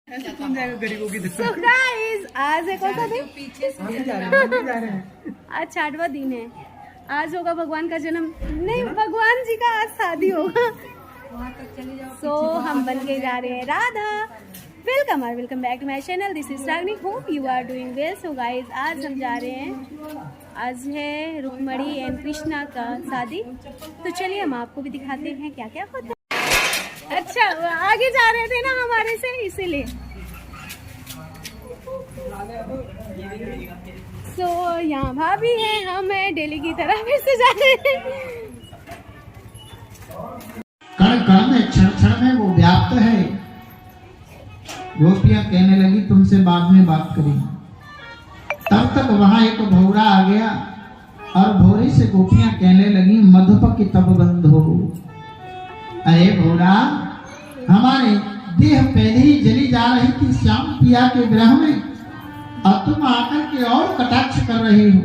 So guys, आज है कौन सा दिन? आज 6वां दिन है। आज होगा भगवान का जन्म, नहीं भगवान जी का आज शादी होगा। So हम बन के जा रहे हैं Radha. Welcome back to my channel. This is Ragini. Hope you are doing well. So guys आज हम जा रहे हैं, आज है रुक्मणी एंड कृष्णा का शादी। तो चलिए हम आपको भी दिखाते हैं क्या क्या होता है। अच्छा आगे जा रहे थे ना हमारे से, इसीलिए। सो यहाँ भाभी है, हम है डेली की तरह फिर से जा रहे हैं। कण कण में क्षण क्षण में वो व्याप्त है। गोपियां कहने लगी तुमसे बाद में बात करेंगे। तब तक वहां एक भौरा आ गया और भौरे से गोपियां कहने लगी मधुप की तब बंद हो। अरे भौरा, हमारे देह पहले ही जली जा रही थी श्याम पिया के विरह में, और तुम आकर के और कटाक्ष कर रहे हो।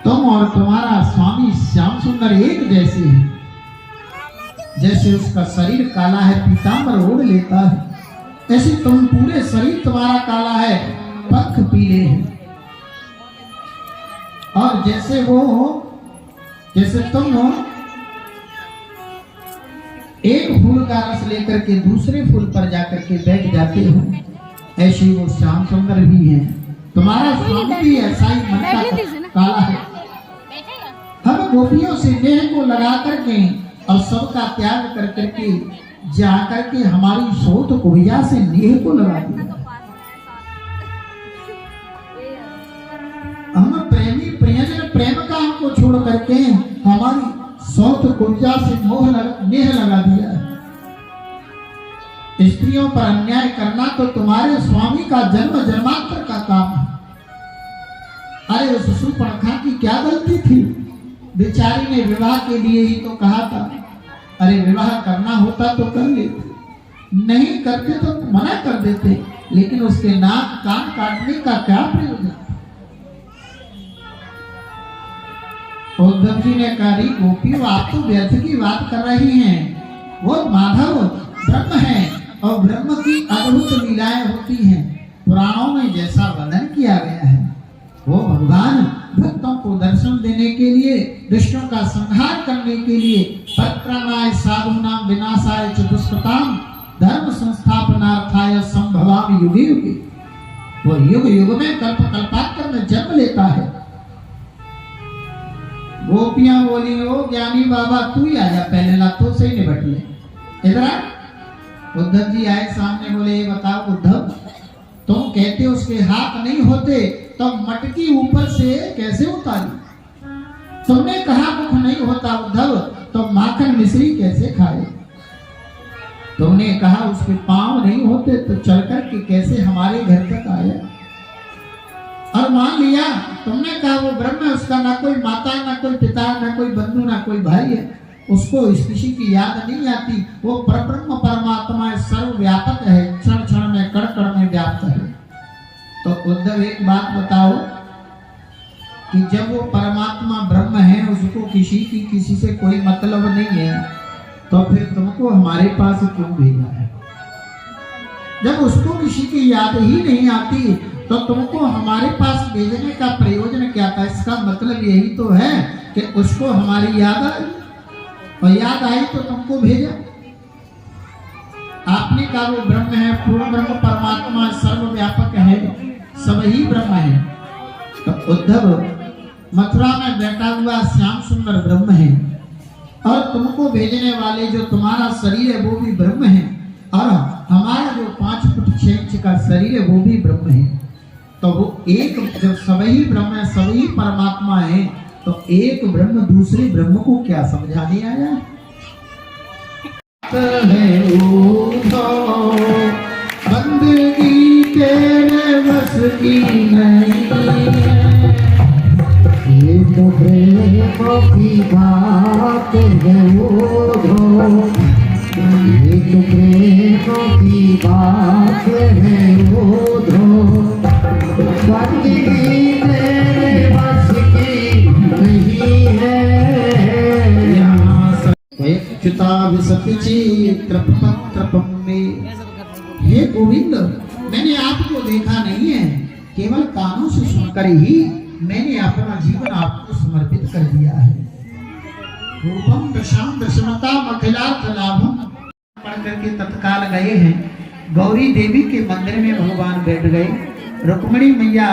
तुम और तुम्हारा स्वामी श्याम सुंदर एक जैसे हैं। जैसे उसका शरीर काला है, पीतांबर ओढ़ लेता है, ऐसे तुम पूरे शरीर तुम्हारा काला है, पंख पीले हैं। और जैसे तुम हो एक फूल का रस लेकर के दूसरे फूल पर जाकर के बैठ जाते हो, ऐसे वो श्याम सुंदर भी है। तुम्हारा स्वामी भी ऐसा ही मन का काला है। हम गोपियों से नेह को लगा करके और सबका त्याग कर करके जा करके हमारी सोत कुबिया से नेह को लगा दिया। हम प्रेमी प्रियजन प्रेम का हमको छोड़ करके हमारी सौत कुबिया से नेह लगा दिया। स्त्रियों पर अन्याय करना तो तुम्हारे स्वामी का जन्म जन्मांतर का काम है। अरे उस शूर्पणखा की क्या गलती थी? बेचारी ने विवाह के लिए ही तो कहा था। अरे विवाह करना होता तो कर लेते, नहीं करते तो मना कर देते, लेकिन उसके नाक कान काटने का क्या प्रयोजन? उद्धव जी ने कहा गोपी आप तो व्यर्थ की बात कर रही हैं। वो माधव ब्रह्म है और ब्रह्म की अद्भुत लीलाएं होती हैं। पुराणों में जैसा वर्णन किया गया है, वो भगवान भक्तों को दर्शन देने के लिए, दुष्टों का संहार करने के लिए, परित्राणाय साधूनां विनाशाय च दुष्कृतां धर्म संस्थापनार्थाय संभवामि युगे युगे। वो युग युग में कल्पांतर में जन्म लेता है। गोपियां बोली ओ ज्ञानी बाबा तू ही आजा, पहले लातों से ही निपट ले। इधर उद्धव जी आए सामने, बोले ये बताओ उद्धव, तुम कहते उसके हाथ नहीं होते तो मटकी ऊपर से कैसे उतारी? तुमने कहा मुख नहीं होता उद्धव तो माखन मिश्री कैसे खाए? तुमने कहा उसके पांव नहीं होते तो चलकर के कैसे हमारे घर तक आया? और मान लिया तुमने कहा वो ब्रह्म है, उसका ना कोई माता है, ना कोई पिता है, ना कोई बंधु, ना कोई भाई है, उसको इस किसी की याद नहीं आती। वो परब्रह्म परमात्मा सर्वव्यापक है, क्षण क्षण में कण कण में व्याप्त है। तो उद्धव एक बात बताओ कि जब वो परमात्मा ब्रह्म है, उसको किसी से कोई मतलब नहीं है, तो फिर तुमको हमारे पास क्यों भेजा है? जब उसको किसी की याद ही नहीं आती तो तुमको हमारे पास भेजने का प्रयोजन क्या था? इसका मतलब यही तो है कि उसको हमारी याद आई, और याद आई तो तुमको भेजा। आपने कहा वो ब्रह्म है, पूर्ण ब्रह्म परमात्मा सर्वव्यापक है, सब ही ब्रह्म है। तो उद्धव मथुरा में बैठा हुआ श्याम सुंदर ब्रह्म है, और तुमको भेजने वाले जो तुम्हारा शरीर है वो भी ब्रह्म है, और हमारा जो 5 फुट 6 इंच का शरीर है वो भी ब्रह्म है। तो वो एक जब सभी ब्रह्म है, सभी परमात्मा है, तो एक ब्रह्म दूसरे ब्रह्म को क्या समझाने आया? बंदगी तेरे बस की नहीं, ये तो प्रेम की बात है वो, ये तो प्रेम की बात है वो, बंदगी तेरे बस की नहीं है। चिता विसति चित्र पत्र में हे गोविंद, मैंने आपको देखा नहीं है, केवल कानों से सुनकर ही मैंने अपना जीवन आपको समर्पित कर दिया है। रूपम दशाम दशमता अखिलार्थ लाभम पढ़ करके तत्काल गए हैं। गौरी देवी के मंदिर में भगवान बैठ गए। रुक्मिणी मैया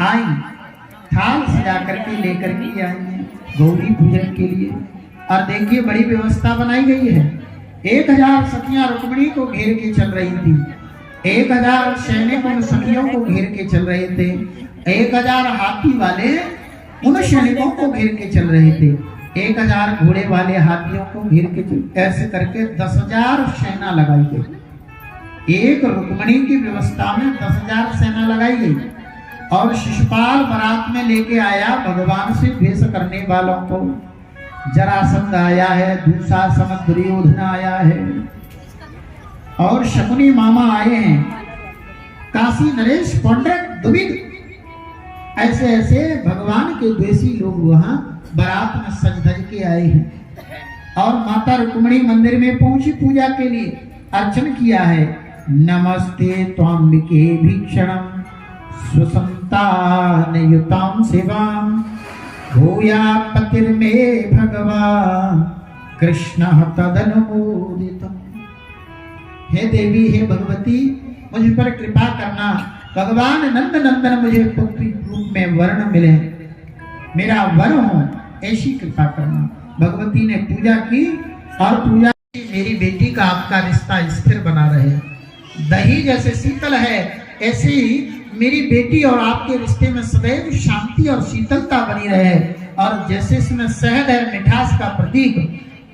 आई, थाल सजा करके लेकर के आई है गौरी पूजन के लिए। और देखिए बड़ी व्यवस्था बनाई गई है। 1000 सखियां रुक्मिणी को घेर के चल रही थी, 1000 सैनिक उन सखियों को घेर के चल रहे थे, 1000 हाथी वाले उन सैनिकों को घेर के चल रहे थे, 1000 घोड़े वाले हाथियों को घेर के ऐसे करके 10,000 सेना लगाई गई। एक रुक्मिणी की व्यवस्था में 10,000 सेना लगाई गई। और शिशुपाल बारात में लेके आया भगवान से द्वेष करने वालों को। जरासंध आया है, दुशासन दुर्योधन आया है, और शकुनी मामा आए हैं, काशी नरेश पौंड्रक दुविध, ऐसे ऐसे भगवान के द्वेषी लोग वहां बारात में सज धज के आए हैं। और माता रुक्मिणी मंदिर में पहुंची पूजा के लिए, अर्चन किया है। नमस्ते त्वाम्बिके भीक्षणम स्वसंतान युताम सेवाम भूया पतिर्मे भगवान कृष्ण तदनुमोदितम। हे देवी, हे भगवती, मुझ पर कृपा करना। भगवान नंद नंदन मुझे पुत्री रूप में वर्ण मिले, मेरा वर हो, ऐसी कृपा करना। भगवती ने पूजा की और पूजा की, मेरी बेटी का आपका रिश्ता स्थिर बना रहे। दही जैसे शीतल है, ऐसे ही मेरी बेटी और आपके रिश्ते में सदैव शांति और शीतलता बनी रहे। और जैसे इसमें शहद है, मिठास का प्रतीक,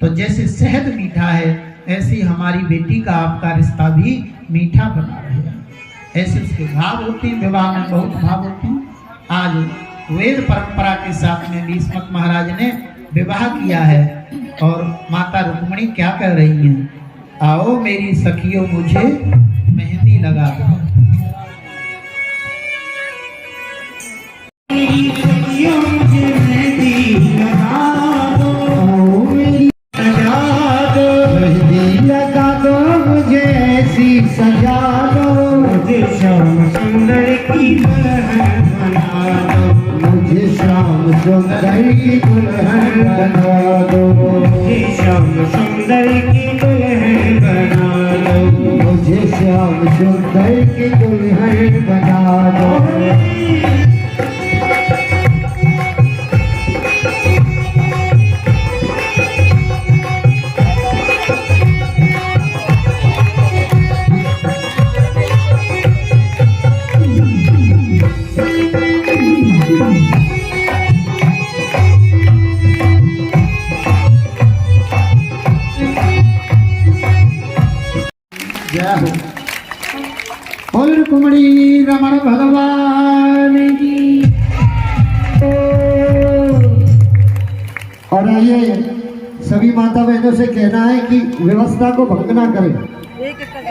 तो जैसे शहद मीठा है, ऐसे हमारी बेटी का आपका रिश्ता भी मीठा बना रहे। ऐसे उसके भाव होते हैं, विवाह में बहुत भाव होते हैं। आज वेद परंपरा के साथ में भीष्मक महाराज ने विवाह किया है। और माता रुक्मिणी क्या कर रही हैं? आओ मेरी सखियों, मुझे मेहंदी लगा दो। मेरी सखियों, मुझे मेहंदी लगा दो, मेरी सजा दो, मेहंदी लगा दो, मुझे ऐसी सजा दो, मुझे श्याम सुंदर की दुल्हन बना दो, मुझे श्याम सुंदर की दुल्हन बना दो, मुझे श्याम सुंदर की दुल्हन बना दो, मुझे श्याम सुंदर की दुल्हन बना दो। बोल रुक्मिणी रमण भगवान की। और आइए सभी माता बहनों से कहना है कि व्यवस्था को भंग ना करें,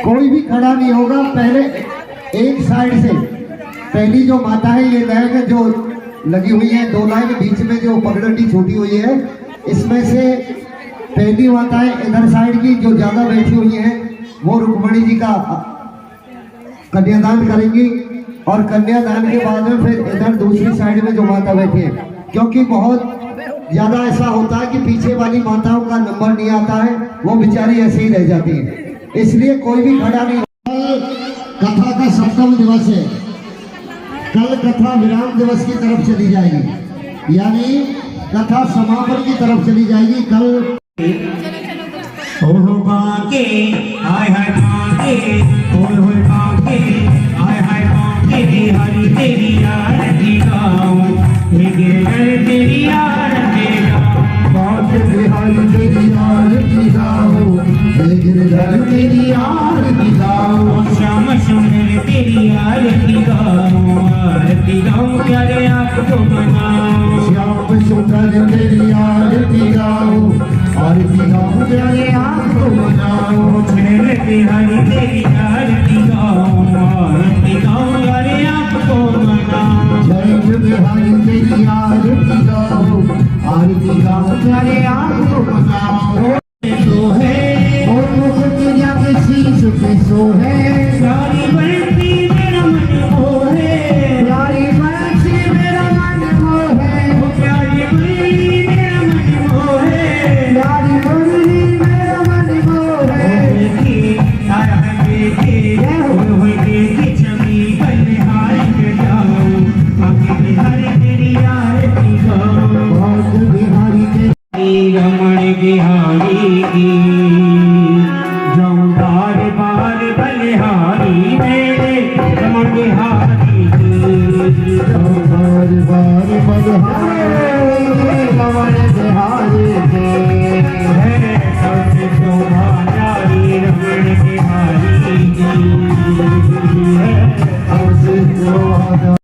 कोई भी खड़ा नहीं होगा। पहले एक साइड से पहली जो माता है, ये लाइन जो लगी हुई है, 2 लाइन बीच में जो पगडंडी छूटी हुई है, इसमें से पहली माता है इधर साइड की जो ज्यादा बैठी हुई है, वो रुक्मिणी जी का कन्यादान करेंगी। और कन्यादान के बाद में फिर इधर दूसरी साइड में जो माता बैठी है, क्योंकि बहुत ज्यादा ऐसा होता है कि पीछे वाली माताओं का नंबर नहीं आता है, वो बेचारी ऐसे ही रह जाती है, इसलिए कोई भी खड़ा नहीं। कथा का 7वां दिवस है, कल कथा विराम दिवस की तरफ चली जाएगी, यानी कथा समापन की तरफ चली जाएगी। कल बाके हाय हाय बाके, होय बाके हाय हाय बाके, हरि तेरी आरती गाऊं, हे गिरधर तेरी आरती गाऊं, बाके हरि तेरी आरती गाऊं, हे गिरधर तेरी आरती गाऊं, श्याम सुंदर तेरी आरती गाऊं, आरती गाऊं प्यारे आपको मनाऊं, श्याम सुंदर तेरी आरती गाऊं, आरती गाऊं प्यारे आपको मनाऊं, छेड़ के हरि तेरी आरती गाऊं, आरती गाऊं प्यारे आपको मनाऊं। हो गया।